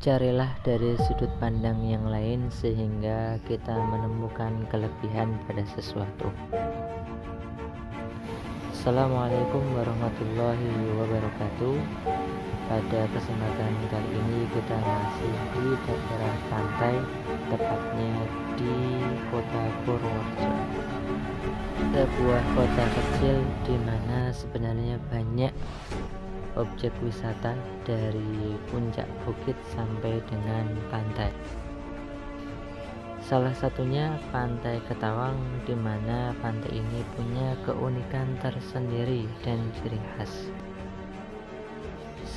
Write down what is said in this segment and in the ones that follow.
Carilah dari sudut pandang yang lain sehingga kita menemukan kelebihan pada sesuatu. Assalamualaikum warahmatullahi wabarakatuh. Pada kesempatan kali ini kita masih di daerah pantai, tepatnya di kota Purworejo, sebuah kota kecil di mana sebenarnya banyak objek wisata dari puncak bukit sampai dengan pantai. Salah satunya Pantai Ketawang, di mana pantai ini punya keunikan tersendiri dan ciri khas.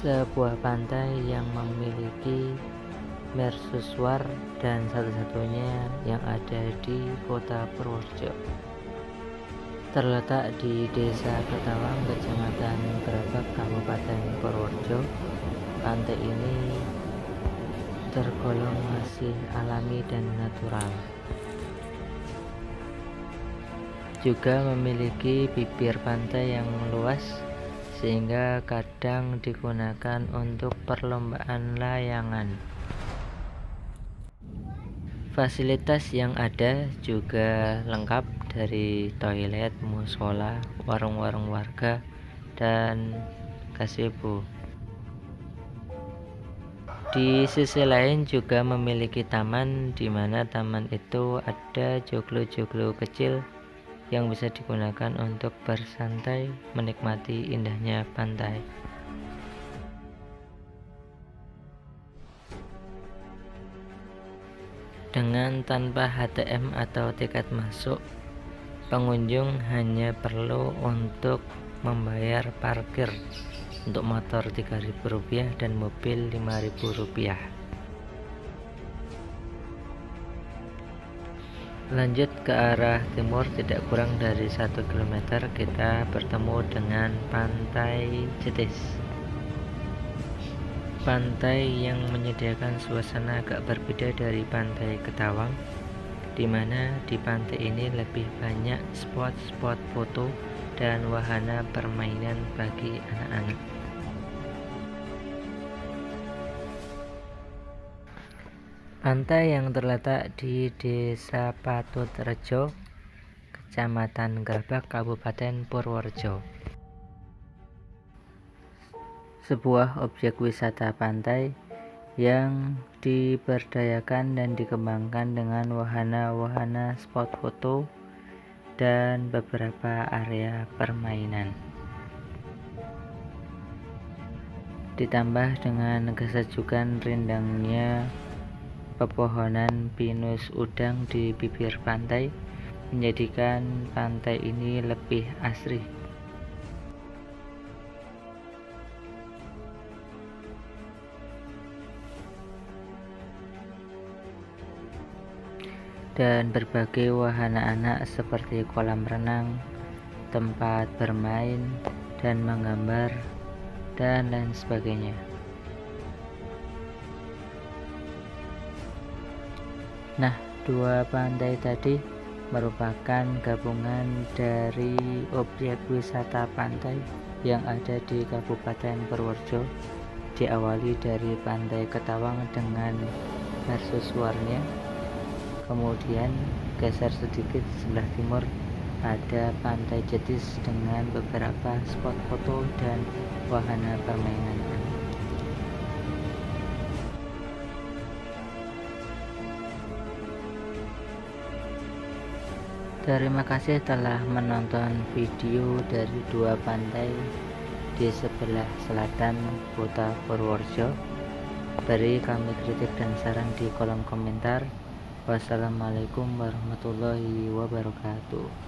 Sebuah pantai yang memiliki mercusuar dan satu-satunya yang ada di kota Purworejo. Terletak di Desa Ketawang, Kecamatan Grabak, Kabupaten Purworejo. Pantai ini tergolong masih alami dan natural. Juga memiliki bibir pantai yang luas sehingga kadang digunakan untuk perlombaan layangan. Fasilitas yang ada juga lengkap, dari toilet, musola, warung-warung warga, dan gazebo. Di sisi lain juga memiliki taman, di mana taman itu ada joglo-joglo kecil yang bisa digunakan untuk bersantai menikmati indahnya pantai. Dengan tanpa HTM atau tiket masuk, pengunjung hanya perlu untuk membayar parkir untuk motor Rp3.000 dan mobil Rp5.000. Lanjut ke arah timur, tidak kurang dari 1 km kita bertemu dengan Pantai Jetis. Pantai yang menyediakan suasana agak berbeda dari Pantai Ketawang, di mana di pantai ini lebih banyak spot-spot foto dan wahana permainan bagi anak-anak. Pantai yang terletak di Desa Patutrejo, Kecamatan Grabak, Kabupaten Purworejo. Sebuah objek wisata pantai yang diberdayakan dan dikembangkan dengan wahana-wahana spot foto dan beberapa area permainan. Ditambah dengan kesejukan rindangnya pepohonan pinus udang di bibir pantai, menjadikan pantai ini lebih asri. Dan berbagai wahana anak seperti kolam renang, tempat bermain dan menggambar, dan lain sebagainya. Nah, dua pantai tadi merupakan gabungan dari objek wisata pantai yang ada di Kabupaten Purworejo. Diawali dari Pantai Ketawang dengan mercusuarnya, kemudian geser sedikit sebelah timur ada Pantai Jetis dengan beberapa spot foto dan wahana permainan anak. Terima kasih telah menonton video dari dua pantai di sebelah selatan kota Purworejo. Beri kami kritik dan saran di kolom komentar. Wassalamualaikum warahmatullahi wabarakatuh.